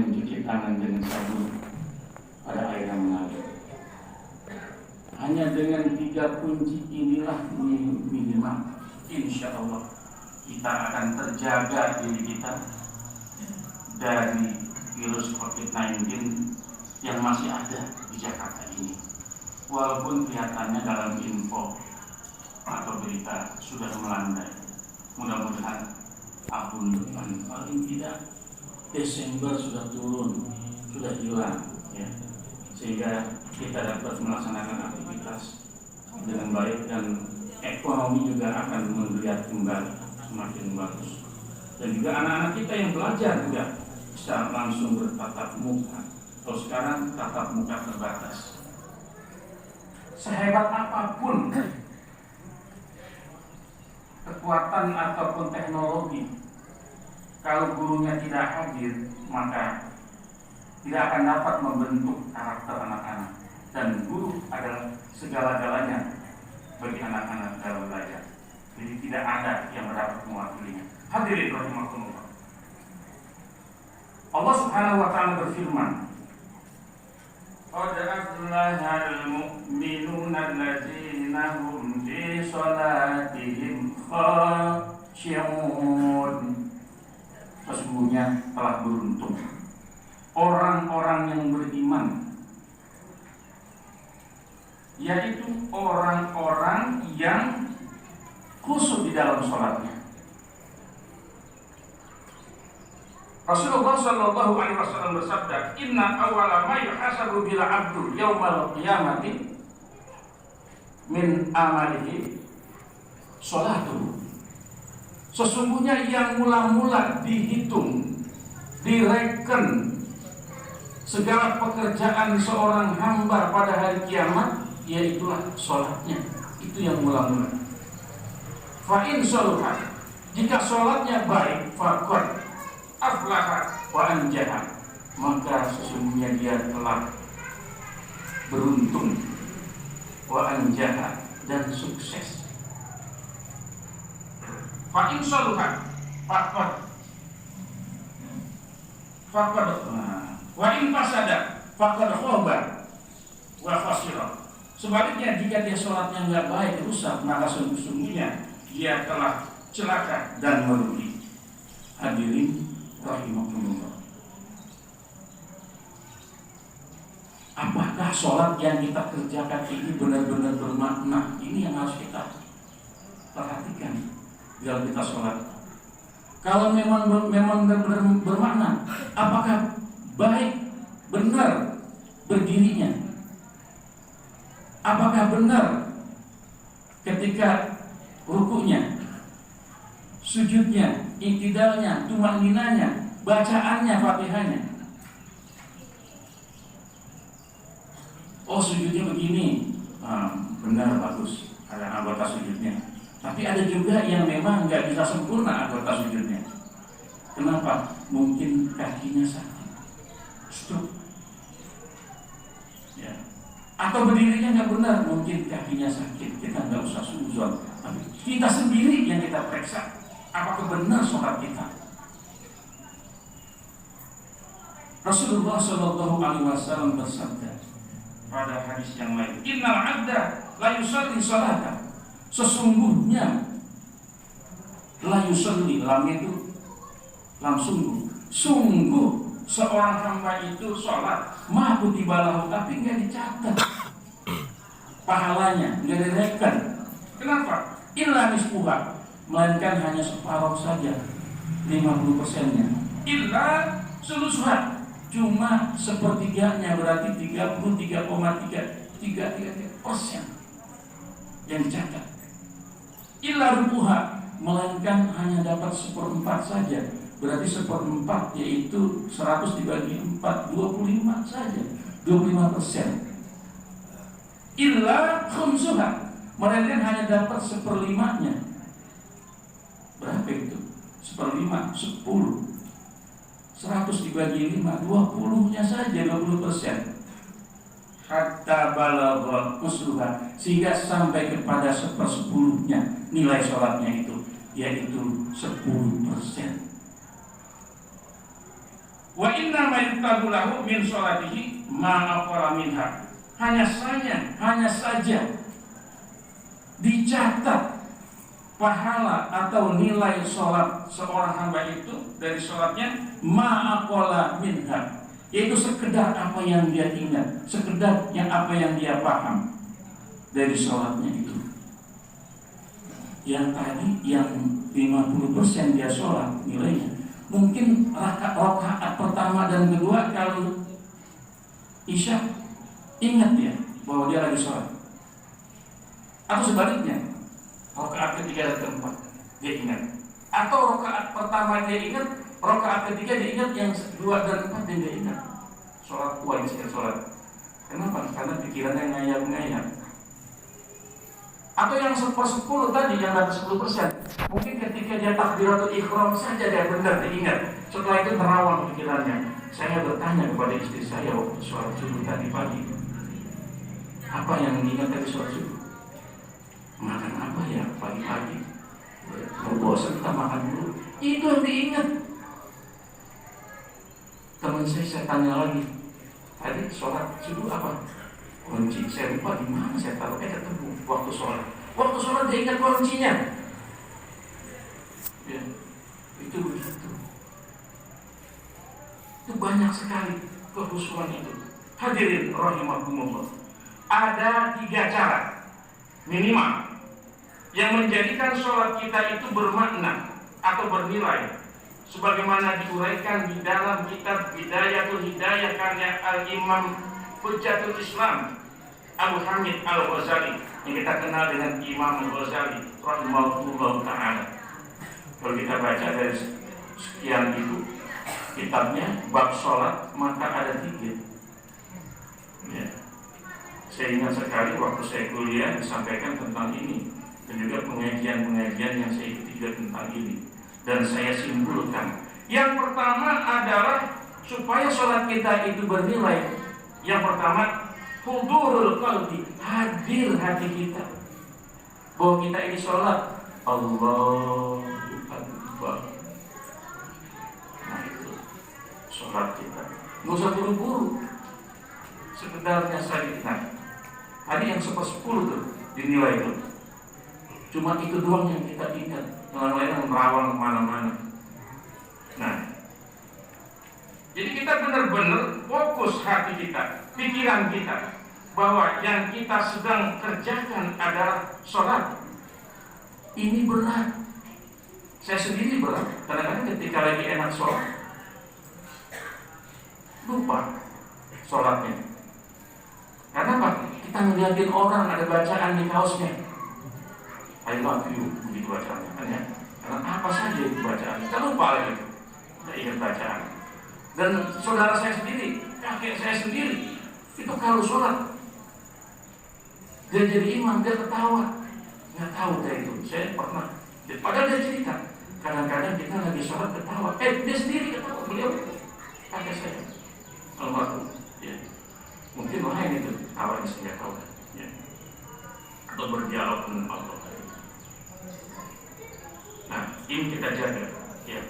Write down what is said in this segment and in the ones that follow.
mencuci tangan dengan sabun pada air yang mengalir. Hanya dengan 3 kunci inilah minimal, insya Allah kita akan terjaga diri kita dari virus COVID-19 yang masih ada di Jakarta ini. Walaupun kelihatannya dalam info atau berita sudah melandai, mudah-mudahan tahun depan paling tidak Desember sudah turun, sudah hilang, ya, sehingga kita dapat melaksanakan aktivitas dengan baik dan ekonomi juga akan menggeliat kembali semakin bagus. Dan juga anak-anak kita yang belajar juga bisa langsung bertatap muka. Kalau sekarang tatap muka terbatas. Sehebat apapun kekuatan ataupun teknologi, kalau gurunya tidak hadir, maka tidak akan dapat membentuk karakter anak-anak. Dan guru adalah segala-galanya bagi anak-anak dalam belajar. Jadi tidak ada yang dapat mewakilinya. Hadirin rahimakumullah. Allah Subhanahu wa taala berfirman, "Qad aflahal mu'minuna allazina hum fi shalatihim khashi'un." Sesungguhnya telah beruntung orang-orang yang beriman, yaitu orang-orang yang khusyuk di dalam sholatnya. Rasulullah Shallallahu Alaihi Wasallam bersabda, "Inna awwala ma yuhasabu bil 'abdu yaumal qiyamati min amalihi sholatuhu." Sesungguhnya yang mula-mula dihitung, direken segala pekerjaan seorang hamba pada hari kiamat, yaitulah sholatnya. Itu yang mula-mula. Fa in sholaha, jika sholatnya baik, faqad aflaha wa anjaha, maka sesungguhnya dia telah beruntung, wa anjaha, dan sukses. Fa in sholaha faqad wa in fasada faqad khaba wa khasira. Sebaliknya, jika dia sholatnya nggak baik, rusak, maka sesungguhnya dia telah celaka dan merugi. Hadirin rahimakumullah. Apakah sholat yang kita kerjakan ini benar-benar bermakna? Ini yang harus kita perhatikan dalam kita sholat. Kalau memang benar-benar bermakna, apakah baik, benar berdirinya? Apakah benar ketika rukunya, sujudnya, iktidalnya, tumaninanya, bacaannya, fatihahnya? Oh, sujudnya begini, benar, bagus, ada anggota sujudnya. Tapi ada juga yang memang nggak bisa sempurna anggota sujudnya. Kenapa? Mungkin kakinya sakit, stroke, ya. Atau berdirinya nggak benar, mungkin kakinya sakit. Kita nggak usah suzon, tapi kita sendiri yang kita periksa, apakah benar sholat kita. Rasulullah Shallallahu Alaihi Wasallam bersabda pada hadis yang lain, "Innal 'abda la yusalli salata." Sesungguhnya la yusalli, lamnya itu lam sungguh seorang hamba itu sholat, ma kutiba lahu, tapi nggak dicatat pahalanya, nggak direken. Kenapa? Illa nisfuha, melainkan hanya separuh saja, 50%-nya. Illa sulusuha, cuma sepertiganya, berarti 33,33% yang dicatat. Illa rubuha, melainkan hanya dapat 1/4 saja, berarti 1/4 yaitu 100 dibagi 4, 25 saja, 25%. Illa khumsuha, melainkan hanya dapat 1/5-nya. Berapa itu? 1/5, 10. 100 dibagi 5, 20-nya saja, 20%. Hatta balagha usluha, sehingga sampai kepada 1/10-nya nilai sholatnya itu, yaitu 10%. Wa inna ma yuktabu lahu min sholatihi ma aqala minha. Hanya saja dicatat pahala atau nilai sholat seorang hamba itu dari sholatnya ma'aqala minha, yaitu sekedar apa yang dia ingat, sekedar apa yang dia paham dari sholatnya itu. Yang tadi yang 50% dia sholat nilainya, mungkin rakaat pertama dan kedua kalau isya ingat dia bahwa dia lagi sholat, atau sebaliknya rakaat ketiga dan keempat dia ingat, atau rakaat pertama dia ingat, rakaat ketiga dia ingat, yang kedua dan keempat dia ingat. Sholat wajib sholat. Kenapa? Karena pikirannya ngayal-ngayal. Atau yang 10% tadi, yang ada 10%, mungkin ketika dia takbiratul ihram saja dia benar diingat. Setelah itu terawang pikirannya. Saya bertanya kepada istri saya waktu sholat subuh tadi pagi, apa yang diingat dari sholat subuh? Makan apa ya pagi-pagi? Bosan kita makan dulu. Itu yang diingat. Teman saya tanya lagi, tadi sholat subuh apa? Kunci. Saya lupa di mana saya taruh. Ketemu waktu sholat. Waktu sholat dia ingat kuncinya. Ya, itu begitu. Itu banyak sekali kekhusyuan itu. Hadirin rahimakumullah. Ada 3 cara minimal yang menjadikan sholat kita itu bermakna atau bernilai, sebagaimana diuraikan di dalam kitab Bidayatul Hidayah karya Al-Imam Hujjatul Islam Abu Hamid Al-Ghazali, yang kita kenal dengan Imam Al-Ghazali rahimahullah ta'ala. Kalau kita baca dari sekian itu kitabnya, bab sholat, maka ada 3 ya. Saya ingat sekali waktu saya kuliah disampaikan tentang ini, dan juga pengajian-pengajian yang saya ikuti juga tentang ini. Dan saya simpulkan, yang pertama adalah supaya sholat kita itu bernilai. Yang pertama, hudurul qalbi, hadir hati kita, bahwa kita ini sholat Allahu Akbar. Nah itu sholat kita, nggak usah buru-buru, sekedarnya saja. Tadi yang 10% tuh dinilai itu, cuma itu doang yang kita ingat, yang lain merawang kemana-mana. Nah, jadi kita benar-benar fokus hati kita, pikiran kita, bahwa yang kita sedang kerjakan adalah sholat. Ini berat. Saya sendiri berat. Kadang-kadang ketika lagi enak sholat, lupa sholatnya. Karena apa? Kita ngeliatin orang ada bacaan di kaosnya, I love you, begitu bacaannya kan ya. Karena apa saja itu bacaan, kita lupa lagi, kita ingat bacaan. Dan saudara saya sendiri, kakek saya sendiri, itu kalau sholat dia jadi imam, dia ketawa, nggak tahu dia itu. Saya pernah, padahal dia cerita, kadang-kadang kita lagi sholat ketawa, dia sendiri ketawa, beliau kakek saya almarhum ya. Mungkin lain itu awalnya saya tahu ya. Atau berdialog dengan Allah. Nah, ini kita jaga ya.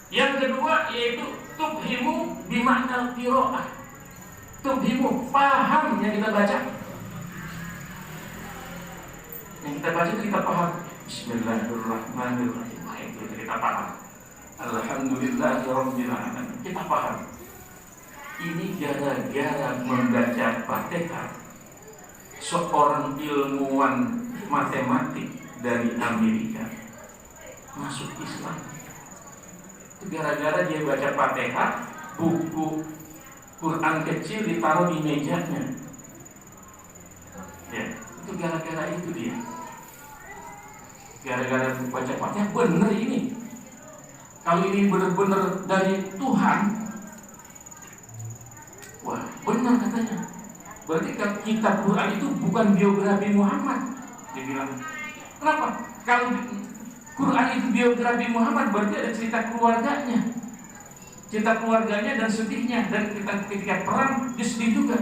Yang kedua yaitu tubhimu bimakna qiraah. Tubhimu, paham yang kita baca. Yang kita baca itu kita paham. Bismillahirrahmanirrahim. Nah, itu kita paham. Alhamdulillahirabbil alamin. Kita paham. Ini gara-gara membaca Fatihah, seorang ilmuwan matematik dari Amerika masuk Islam. Itu gara-gara dia baca Fatihah, buku Quran kecil ditaruh di mejanya. Ya, itu gara-gara itu dia. Gara-gara baca Fatihah, benar ini. Kalau ini benar-benar dari Tuhan, wah, benar katanya. Berarti kitab Quran itu bukan biografi Muhammad. Dia bilang, kenapa? Kalau Quran itu biografi Muhammad, berarti ada cerita keluarganya. Cerita keluarganya dan sedihnya. Dan ketika perang, dia sedih juga.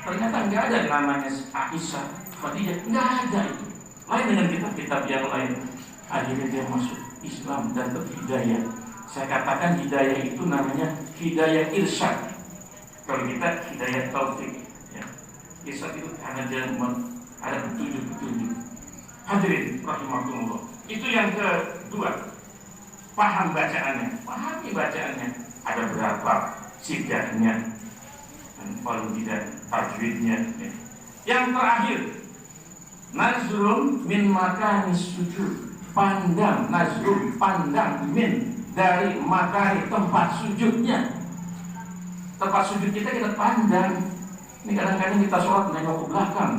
Ternyata nggak ada namanya Aisyah, Khadijah, nggak ada itu. Lain dengan kitab-kitab yang lain. Akhirnya dia masuk Islam dan berhidayah Saya katakan hidayah itu namanya hidayah irsyad. Kalau kita hidayah taufik, ya. Irsyad itu karena dia ada petunjuk-petunjuk. Hadirin rahimahumullah. Itu yang kedua. Paham bacaannya, pahami bacaannya. Ada berapa sidahnya, dan paling tidak tajwidnya. Ya. Yang terakhir, nazrun min makanis sujud. Pandang, nazrun, pandang min dari makani tempat sujudnya. Tempat sujud kita pandang. Ini kadang-kadang kita sholat nengok ke belakang.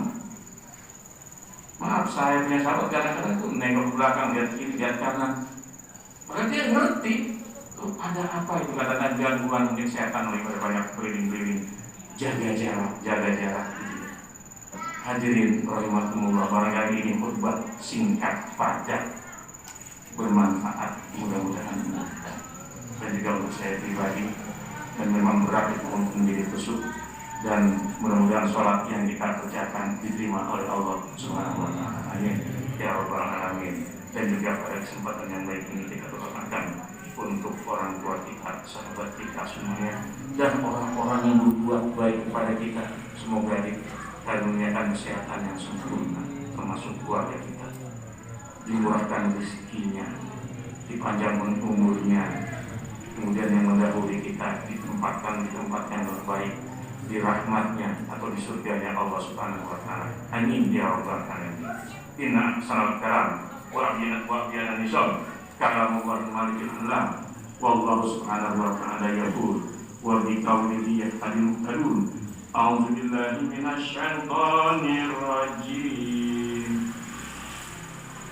Maaf, saya punya sahabat kadang-kadang itu nengok ke belakang, lihat kiri, lihat kanan. Maka dia ngerti ada apa itu, katakan gangguan mungkin setan daripada banyak keliling-keliling. Jaga jarak. Hadirin rahimahumullah, barangkali ini khutbah singkat, padat, bermanfaat, mudah-mudahan dan juga untuk saya pribadi, dan memang berat itu untuk menjadi tusuk, dan mudah-mudahan sholat yang kita kerjakan diterima oleh Allah Subhanahu wa Ta'ala. Amin ya rabbal alamin. Dan juga pada kesempatan yang baik ini kita doakan untuk orang tua kita, sahabat kita semuanya, dan orang-orang yang berbuat baik kepada kita, semoga dikaruniakan kesehatan yang sempurna, termasuk keluarga kita, dimurahkan rezekinya, dipanjangkan umurnya, kemudian yang mendahului kita ditempatkan di tempat yang terbaik, di rahmatnya atau di surganya Allah Subhanahu wa Ta'ala. Amin ya rabbal alamin. Inna salam karam wa abiyana nizam kalamu wa malikul alam wallahu subhanahu wa ta'ala yaqul wa bi qawlihi yahdil muhtadun. A'udzu billahi minasy syaithanir rajim.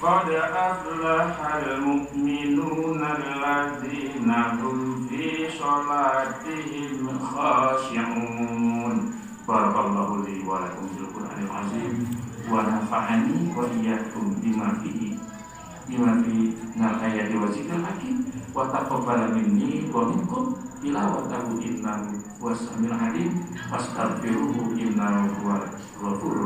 Qad aflahal mu'minuna alladzina hum fi shalatihim khashi'un. Barakallahu li wa lakum bil Qur'anil azim wa nafa'ani wa iyyakum bima fihi minal ayati wa zikril hakim wa taqabbala minni wa minkum tilawatahu innahu huwas samiul alim fastaghfiruhu innahu huwal ghafurur